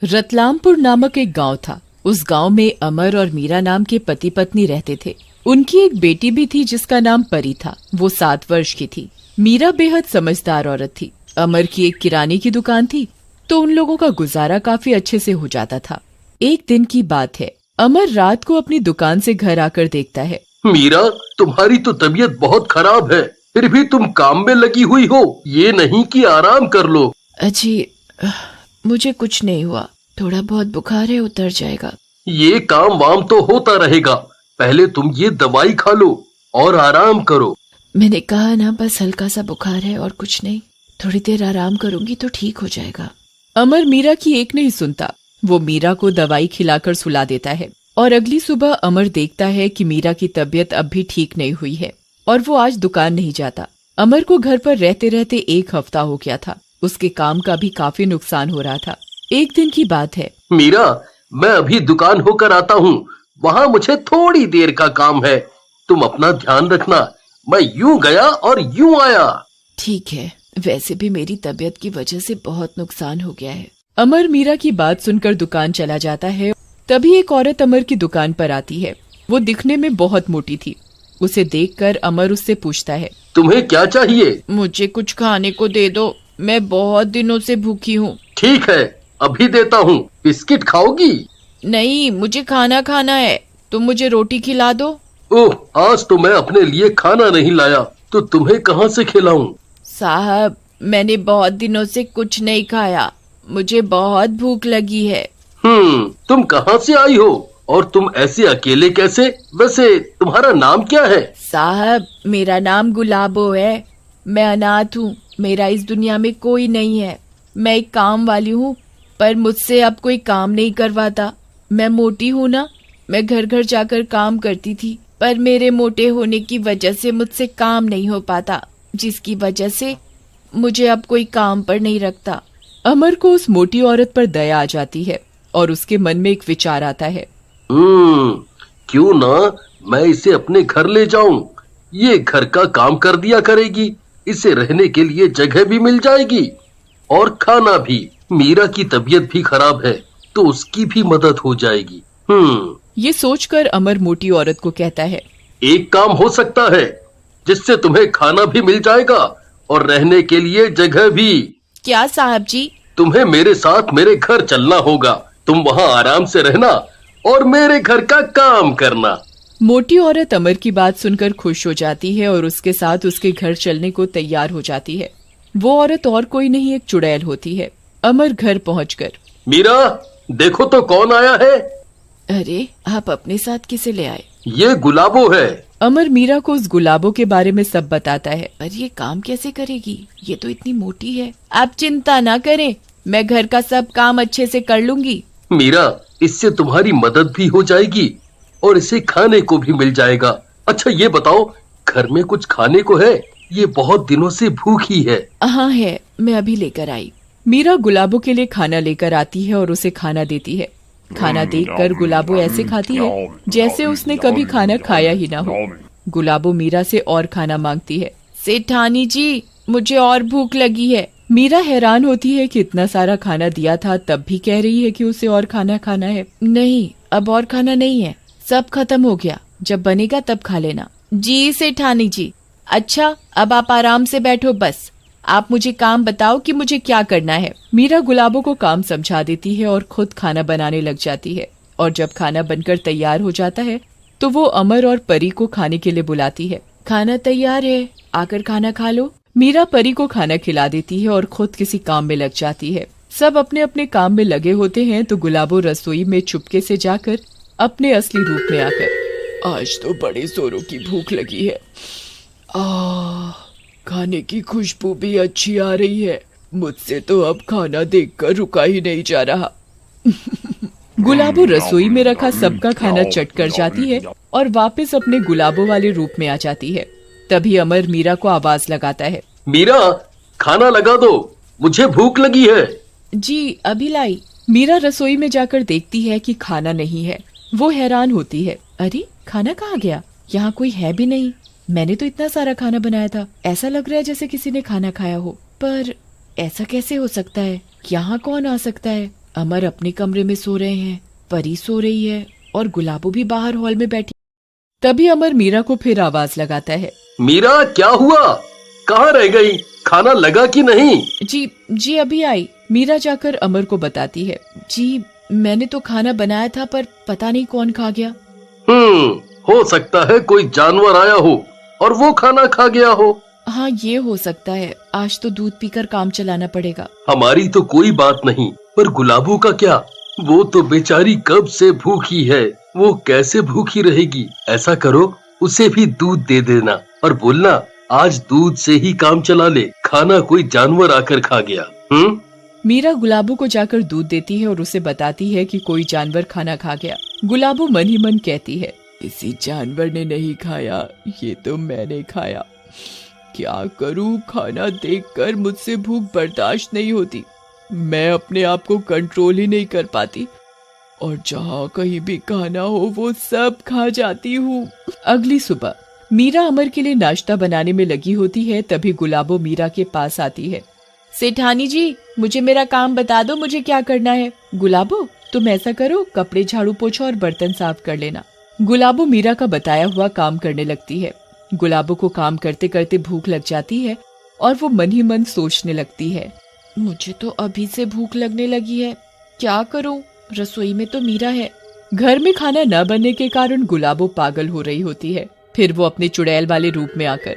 रतलामपुर नामक एक गांव था। उस गांव में अमर और मीरा नाम के पति पत्नी रहते थे। उनकी एक बेटी भी थी जिसका नाम परी था। वो 7 वर्ष की थी। मीरा बेहद समझदार औरत थी। अमर की एक किराने की दुकान थी, तो उन लोगों का गुजारा काफी अच्छे से हो जाता था। एक दिन की बात है, अमर रात को अपनी दुकान से घर आकर देखता है। मीरा, तुम्हारी तो तबीयत बहुत खराब है, फिर भी तुम काम में लगी हुई हो। ये नहीं कि आराम कर लो। अजी, मुझे कुछ नहीं हुआ, थोड़ा बहुत बुखार है, उतर जाएगा। ये काम वाम तो होता रहेगा, पहले तुम ये दवाई खा लो और आराम करो। मैंने कहा ना, बस हल्का सा बुखार है और कुछ नहीं, थोड़ी देर आराम करूंगी तो ठीक हो जाएगा। अमर मीरा की एक नहीं सुनता। वो मीरा को दवाई खिलाकर सुला देता है और अगली सुबह अमर देखता है कि मीरा की तबीयत अब भी ठीक नहीं हुई है और वो आज दुकान नहीं जाता। अमर को घर पर रहते रहते 1 हफ्ता हो गया था। उसके काम का भी काफी नुकसान हो रहा था। एक दिन की बात है। मीरा, मैं अभी दुकान होकर आता हूँ, वहाँ मुझे थोड़ी देर का काम है, तुम अपना ध्यान रखना। मैं यूं गया और यूं आया। ठीक है, वैसे भी मेरी तबीयत की वजह से बहुत नुकसान हो गया है। अमर मीरा की बात सुनकर दुकान चला जाता है। तभी एक औरत अमर की दुकान पर आती है। वो दिखने में बहुत मोटी थी। उसे देखकर अमर उससे पूछता है, तुम्हें क्या चाहिए? मुझे कुछ खाने को दे दो, मैं बहुत दिनों से भूखी हूँ। ठीक है, अभी देता हूँ। बिस्किट खाओगी? नहीं, मुझे खाना खाना है, तुम मुझे रोटी खिला दो। ओह, आज तो मैं अपने लिए खाना नहीं लाया, तो तुम्हें कहाँ से खिलाऊं? साहब, मैंने बहुत दिनों से कुछ नहीं खाया, मुझे बहुत भूख लगी है। तुम कहाँ से आई हो और तुम ऐसे अकेले कैसे? वैसे तुम्हारा नाम क्या है? साहब, मेरा नाम गुलाबो है। मैं अनाथ हूँ, मेरा इस दुनिया में कोई नहीं है। मैं एक काम वाली हूँ, पर मुझसे अब कोई काम नहीं करवाता। मैं मोटी हूँ ना, मैं घर घर जाकर काम करती थी, पर मेरे मोटे होने की वजह से मुझसे काम नहीं हो पाता, जिसकी वजह से मुझे अब कोई काम पर नहीं रखता। अमर को उस मोटी औरत पर दया आ जाती है और उसके मन में एक विचार आता है। क्यों ना मैं इसे अपने घर ले जाऊं? ये घर का काम कर दिया करेगी, इसे रहने के लिए जगह भी मिल जाएगी और खाना भी। मीरा की तबीयत भी खराब है, तो उसकी भी मदद हो जाएगी। ये सोचकर अमर मोटी औरत को कहता है, एक काम हो सकता है, जिससे तुम्हें खाना भी मिल जाएगा और रहने के लिए जगह भी। क्या साहब जी? तुम्हें मेरे साथ मेरे घर चलना होगा। तुम वहाँ आराम से रहना और मेरे घर का काम करना। मोटी औरत अमर की बात सुनकर खुश हो जाती है और उसके साथ उसके घर चलने को तैयार हो जाती है। वो औरत और कोई नहीं, एक चुड़ैल होती है। अमर घर पहुंचकर, मीरा, देखो तो कौन आया है। अरे, आप अपने साथ किसे ले आए? ये गुलाबो है। अमर मीरा को उस गुलाबो के बारे में सब बताता है। पर ये काम कैसे करेगी, ये तो इतनी मोटी है। आप चिंता ना करें, मैं घर का सब काम अच्छे से कर लूंगी। मीरा, इससे तुम्हारी मदद भी हो जाएगी और इसे खाने को भी मिल जाएगा। अच्छा ये बताओ, घर में कुछ खाने को है? ये बहुत दिनों से भूखी है। हाँ है, मैं अभी लेकर आई। मीरा गुलाबो के लिए खाना लेकर आती है और उसे खाना देती है। खाना देखकर गुलाबो ऐसे खाती है जैसे उसने कभी खाना खाया ही ना हो। गुलाबो मीरा से और खाना मांगती है। सेठानी जी, मुझे और भूख लगी है। मीरा हैरान होती है कि इतना सारा खाना दिया था, तब भी कह रही है कि उसे और खाना खाना है। नहीं, अब और खाना नहीं है, सब खत्म हो गया, जब बनेगा तब खा लेना। जी सेठानी जी। अच्छा, अब आप आराम से बैठो, बस आप मुझे काम बताओ कि मुझे क्या करना है। मीरा गुलाबो को काम समझा देती है और खुद खाना बनाने लग जाती है। और जब खाना बनकर तैयार हो जाता है तो वो अमर और परी को खाने के लिए बुलाती है। खाना तैयार है, आकर खाना खा लो। मीरा परी को खाना खिला देती है और खुद किसी काम में लग जाती है। सब अपने अपने काम में लगे होते हैं तो गुलाबो रसोई में चुपके से जाकर अपने असली रूप में आकर, आज तो बड़े जोरों की भूख लगी है, खाने की खुशबू भी अच्छी आ रही है, मुझसे तो अब खाना देखकर रुका ही नहीं जा रहा। गुलाबो रसोई में रखा सबका खाना चट कर जाती है और वापस अपने गुलाबो वाले रूप में आ जाती है। तभी अमर मीरा को आवाज लगाता है। मीरा, खाना लगा दो, मुझे भूख लगी है। जी, अभी लाई। मीरा रसोई में जाकर देखती है कि खाना नहीं है। वो हैरान होती है, अरे खाना कहाँ गया, यहाँ कोई है भी नहीं। मैंने तो इतना सारा खाना बनाया था, ऐसा लग रहा है जैसे किसी ने खाना खाया हो, पर ऐसा कैसे हो सकता है, यहाँ कौन आ सकता है। अमर अपने कमरे में सो रहे हैं, परी सो रही है और गुलाबो भी बाहर हॉल में बैठी। तभी अमर मीरा को फिर आवाज लगाता है। मीरा, क्या हुआ? कहाँ रह गई? खाना लगा कि नहीं? जी अभी आई। मीरा जाकर अमर को बताती है। जी मैंने तो खाना बनाया था पर पता नहीं कौन खा गया। हो सकता है कोई जानवर आया हो और वो खाना खा गया हो। हाँ ये हो सकता है, आज तो दूध पीकर काम चलाना पड़ेगा। हमारी तो कोई बात नहीं, पर गुलाबो का क्या? वो तो बेचारी कब से भूखी है, वो कैसे भूखी रहेगी? ऐसा करो, उसे भी दूध दे देना और बोलना आज दूध से ही काम चला ले, खाना कोई जानवर आकर खा गया। मीरा गुलाबो को जाकर दूध देती है और उसे बताती है कि कोई जानवर खाना खा गया। गुलाबो मन ही मन कहती है, किसी जानवर ने नहीं खाया, ये तो मैंने खाया। क्या करूं, खाना देखकर मुझसे भूख बर्दाश्त नहीं होती। मैं अपने आप को कंट्रोल ही नहीं कर पाती और जहाँ कहीं भी खाना हो वो सब खा जाती हूँ। अगली सुबह मीरा अमर के लिए नाश्ता बनाने में लगी होती है। तभी गुलाबो मीरा के पास आती है। सेठानी जी, मुझे मेरा काम बता दो, मुझे क्या करना है? गुलाबो तुम ऐसा करो, कपड़े झाड़ू पोछो और बर्तन साफ कर लेना। गुलाबो मीरा का बताया हुआ काम करने लगती है। गुलाबो को काम करते करते भूख लग जाती है और वो मन ही मन सोचने लगती है, मुझे तो अभी से भूख लगने लगी है, क्या करूं? रसोई में तो मीरा है। घर में खाना न बनने के कारण गुलाबो पागल हो रही होती है। फिर वो अपने चुड़ैल वाले रूप में आकर,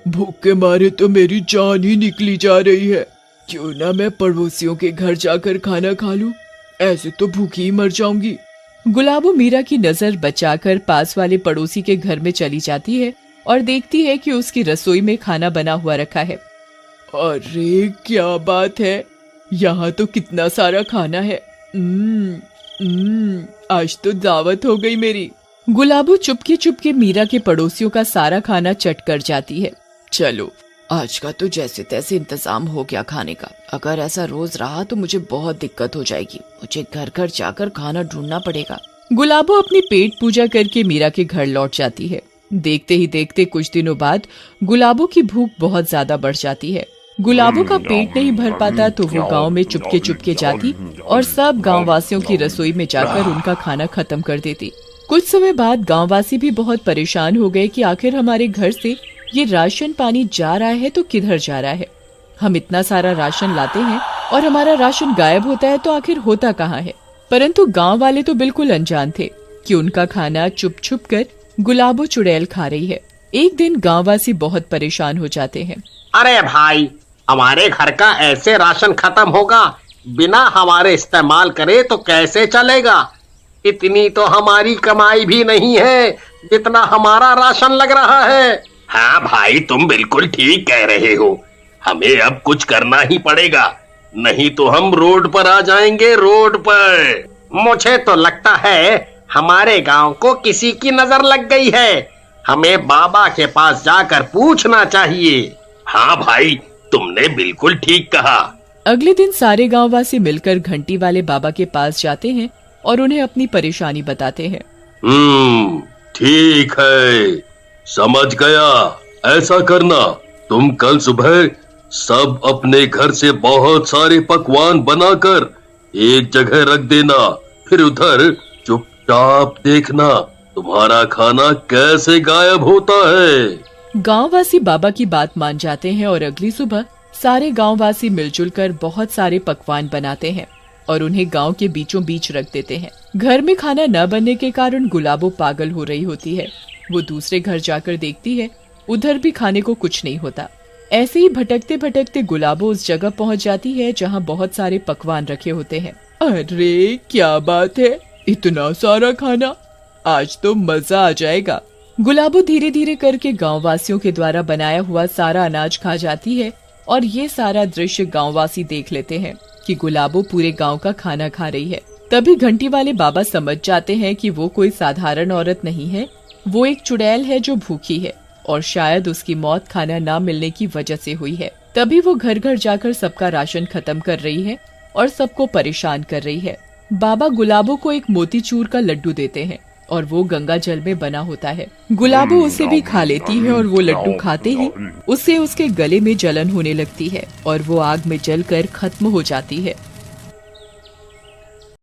भूख के मारे तो मेरी जान ही निकली जा रही है, क्यों ना मैं पड़ोसियों के घर जाकर खाना खा लूं, ऐसे तो भूखी ही मर जाऊंगी। गुलाबो मीरा की नजर बचाकर पास वाले पड़ोसी के घर में चली जाती है और देखती है कि उसकी रसोई में खाना बना हुआ रखा है। अरे क्या बात है, यहाँ तो कितना सारा खाना है। आज तो दावत हो गई मेरी। गुलाबो चुपके चुपके मीरा के पड़ोसियों का सारा खाना चट कर जाती है। चलो आज का तो जैसे तैसे इंतजाम हो गया खाने का, अगर ऐसा रोज रहा तो मुझे बहुत दिक्कत हो जाएगी, मुझे घर घर जाकर खाना ढूंढना पड़ेगा। गुलाबो अपनी पेट पूजा करके मीरा के घर लौट जाती है। देखते ही देखते कुछ दिनों बाद गुलाबो की भूख बहुत ज्यादा बढ़ जाती है। गुलाबो का पेट नहीं भर पाता तो वो गांव में चुपके चुपके जाती और सब गांव वासियों की रसोई में जाकर उनका खाना खत्म कर देती। कुछ समय बाद गांववासी भी बहुत परेशान हो गए कि आखिर हमारे घर से ये राशन पानी जा रहा है तो किधर जा रहा है? हम इतना सारा राशन लाते हैं और हमारा राशन गायब होता है तो आखिर होता कहाँ है? परंतु गांव वाले तो बिल्कुल अनजान थे कि उनका खाना छुप छुप कर गुलाबो चुड़ैल खा रही है। एक दिन गांववासी बहुत परेशान हो जाते हैं। अरे भाई, हमारे घर का ऐसे राशन खत्म होगा, बिना हमारे इस्तेमाल करे तो कैसे चलेगा? इतनी तो हमारी कमाई भी नहीं है जितना हमारा राशन लग रहा है। हाँ भाई, तुम बिल्कुल ठीक कह रहे हो, हमें अब कुछ करना ही पड़ेगा, नहीं तो हम रोड पर आ जाएंगे, रोड पर। मुझे तो लगता है हमारे गांव को किसी की नजर लग गई है, हमें बाबा के पास जाकर पूछना चाहिए। हाँ भाई, तुमने बिल्कुल ठीक कहा। अगले दिन सारे गांववासी मिलकर घंटी वाले बाबा के पास जाते हैं और उन्हें अपनी परेशानी बताते हैं। ठीक है, समझ गया। ऐसा करना, तुम कल सुबह सब अपने घर से बहुत सारे पकवान बनाकर एक जगह रख देना, फिर उधर चुपचाप देखना तुम्हारा खाना कैसे गायब होता है। गांववासी बाबा की बात मान जाते हैं और अगली सुबह सारे गांववासी मिलजुल कर बहुत सारे पकवान बनाते हैं और उन्हें गांव के बीचों बीच रख देते हैं। घर में खाना न बनने के कारण गुलाबो पागल हो रही होती है। वो दूसरे घर जाकर देखती है, उधर भी खाने को कुछ नहीं होता। ऐसे ही भटकते भटकते गुलाबो उस जगह पहुंच जाती है जहां बहुत सारे पकवान रखे होते हैं। अरे क्या बात है, इतना सारा खाना, आज तो मजा आ जाएगा। गुलाबो धीरे धीरे करके गांववासियों के द्वारा बनाया हुआ सारा अनाज खा जाती है और ये सारा दृश्य गांववासी देख लेते हैं कि गुलाबो पूरे गांव का खाना खा रही है। तभी घंटी वाले बाबा समझ जाते हैं कि वो कोई साधारण औरत नहीं है, वो एक चुड़ैल है जो भूखी है और शायद उसकी मौत खाना ना मिलने की वजह से हुई है। तभी वो घर घर जाकर सबका राशन खत्म कर रही है और सबको परेशान कर रही है। बाबा गुलाबो को एक मोतीचूर का लड्डू देते हैं और वो गंगा जल में बना होता है। गुलाबो उसे भी खा लेती है और वो लड्डू खाते ही उससे उसके गले में जलन होने लगती है और वो आग में जलकर खत्म हो जाती है।